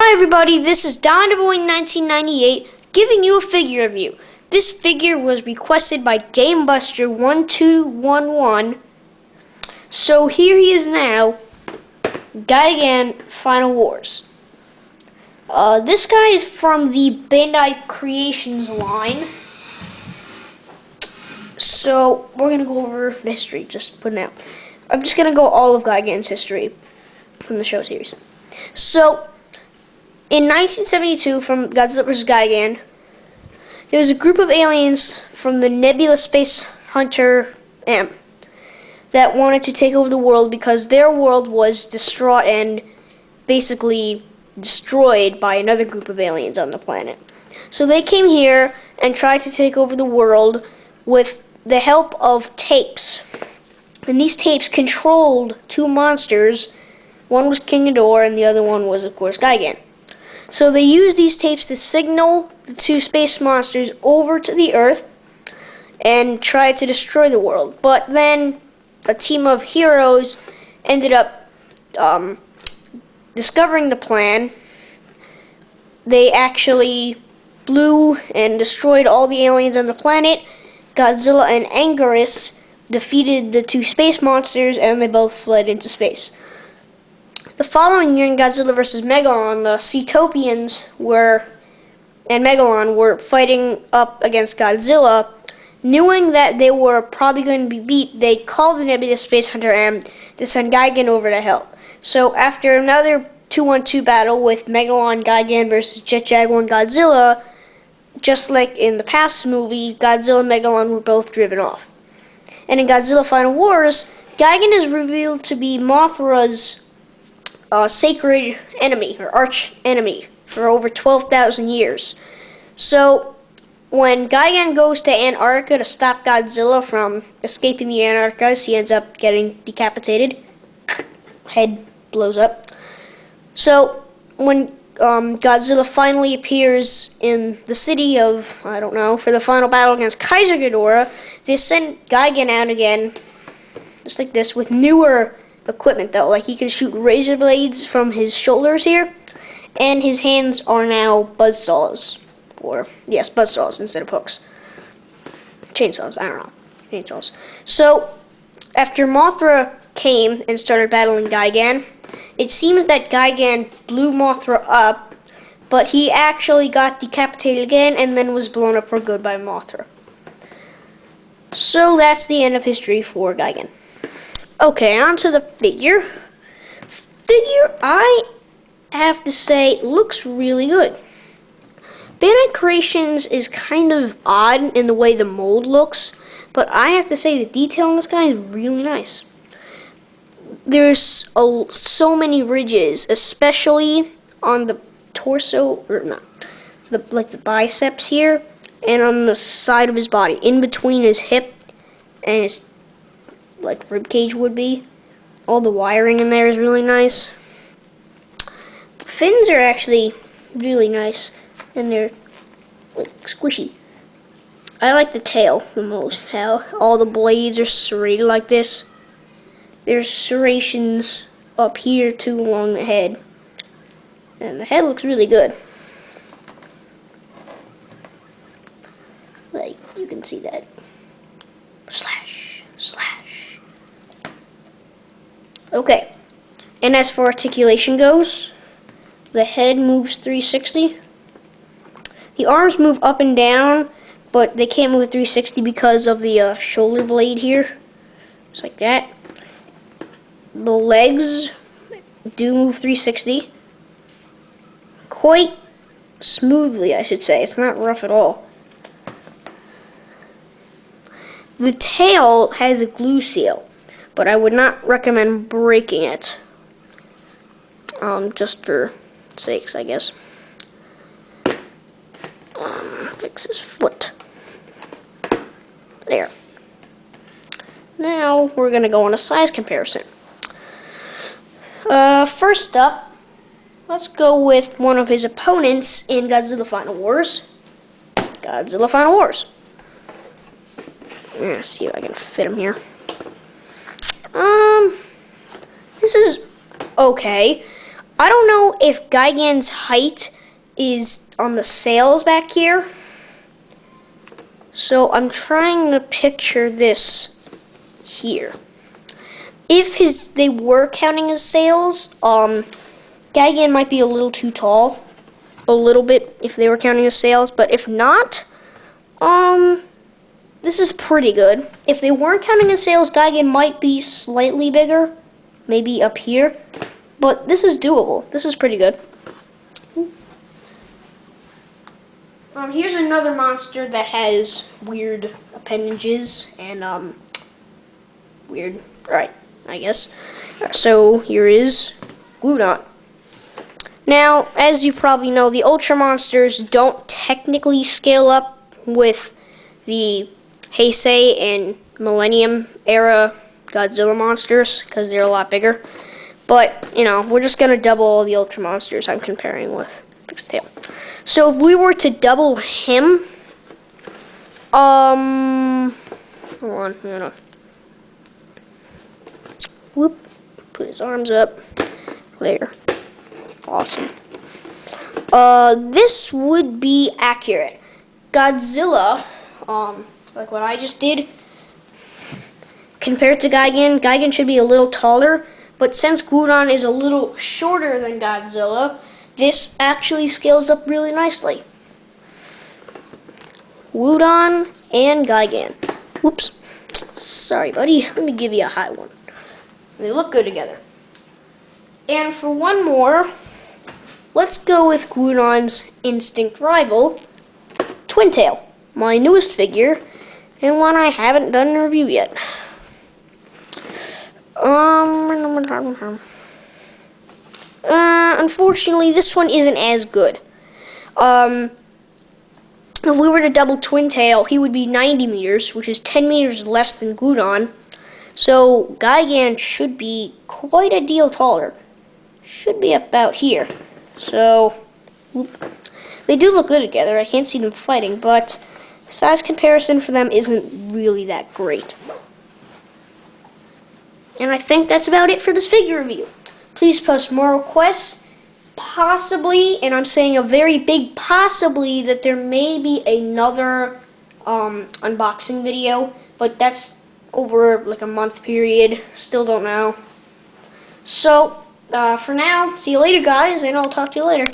Hi everybody, this is Dondaboy1998 giving you a figure review. This figure was requested by GameBuster1211. So here he is now, Gigan Final Wars. This guy is from the Bandai Creations line. So we're going to go over the history, just putting out. I'm just going to go all of Gigan's history from the show series. So, in 1972, from Godzilla vs. Gigan, there was a group of aliens from the Nebula Space Hunter M that wanted to take over the world because their world was distraught and basically destroyed by another group of aliens on the planet. So they came here and tried to take over the world with the help of tapes. And these tapes controlled two monsters. One was King Ghidorah and the other one was, of course, Gigan. So they used these tapes to signal the two space monsters over to the Earth and tried to destroy the world. But then a team of heroes ended up discovering the plan. They actually blew and destroyed all the aliens on the planet. Godzilla and Anguirus defeated the two space monsters and they both fled into space. The following year in Godzilla vs. Megalon, the Cetopians and Megalon were fighting up against Godzilla. Knowing that they were probably going to be beat, they called the Nebula Space Hunter M to send Gigan over to help. So after another 2-on-2 battle with Megalon, Gigan versus Jet Jaguar and Godzilla, just like in the past movie, Godzilla and Megalon were both driven off. And in Godzilla Final Wars, Gigan is revealed to be Mothra's sacred enemy, or arch enemy, for over 12,000 years. So, when Gigan goes to Antarctica to stop Godzilla from escaping the Antarctica, he ends up getting decapitated. Head blows up. So, when Godzilla finally appears in the city of, I don't know, for the final battle against Kaiser Ghidorah, they send Gigan out again, just like this, with newer equipment though. Like he can shoot razor blades from his shoulders here, and his hands are now buzzsaws. Or, yes, buzzsaws instead of hooks. Chainsaws, I don't know. Chainsaws. So, after Mothra came and started battling Gigan, it seems that Gigan blew Mothra up, but he actually got decapitated again and then was blown up for good by Mothra. So that's the end of history for Gigan. Okay, on to the figure. I have to say, looks really good. Bandai Creations is kind of odd in the way the mold looks, but I have to say the detail on this guy is really nice. There's so many ridges, especially on the torso, or not, like the biceps here, and on the side of his body, in between his hip and his like rib cage would be. All the wiring in there is really nice. The fins are actually really nice, and they're like squishy. I like the tail the most, how all the blades are serrated like this. There's serrations up here too along the head. And the head looks really good. Like, you can see that. Slash, slash. Okay. And as for articulation goes, the head moves 360. The arms move up and down, but they can't move 360 because of the shoulder blade here. Just like that. The legs do move 360. Quite smoothly, I should say. It's not rough at all. The tail has a glue seal, but I would not recommend breaking it. Just for sakes, I guess. Fix his foot. There. Now we're going to go on a size comparison. First up, let's go with one of his opponents in Godzilla Final Wars. Godzilla Final Wars. Let's see if I can fit him here. This is okay. I don't know if Gigan's height is on the sails back here. So I'm trying to picture this here. If they were counting his sails, Gigan might be a little too tall. A little bit if they were counting his sails, but if not, this is pretty good. If they weren't counting his sails, Gigan might be slightly bigger, maybe up here, but this is doable. This is pretty good. Here's another monster that has weird appendages and weird, right, I guess. So here is Gudon. Now, as you probably know, the Ultra monsters don't technically scale up with the Heisei and Millennium era Godzilla monsters because they're a lot bigger. But, you know, we're just going to double all the Ultra monsters I'm comparing with Fixed Tail. So if we were to double him, hold on, whoop, put his arms up, there, awesome. This would be accurate. Godzilla, like what I just did, compared to Gigan, Gigan should be a little taller, but since Gudon is a little shorter than Godzilla, this actually scales up really nicely. Gudon and Gigan. Whoops. Sorry, buddy. Let me give you a high one. They look good together. And for one more, let's go with Gudon's instinct rival, Twin Tail, my newest figure, and one I haven't done a review yet. Unfortunately, this one isn't as good. If we were to double Twin Tail, he would be 90 meters, which is 10 meters less than Gudon. So Gigan should be quite a deal taller. Should be about here. So they do look good together. I can't see them fighting, but size comparison for them isn't really that great. And I think that's about it for this figure review. Please post more requests. Possibly, and I'm saying a very big possibly, that there may be another unboxing video, but that's over like a month period. Still don't know. So, for now, see you later, guys, and I'll talk to you later.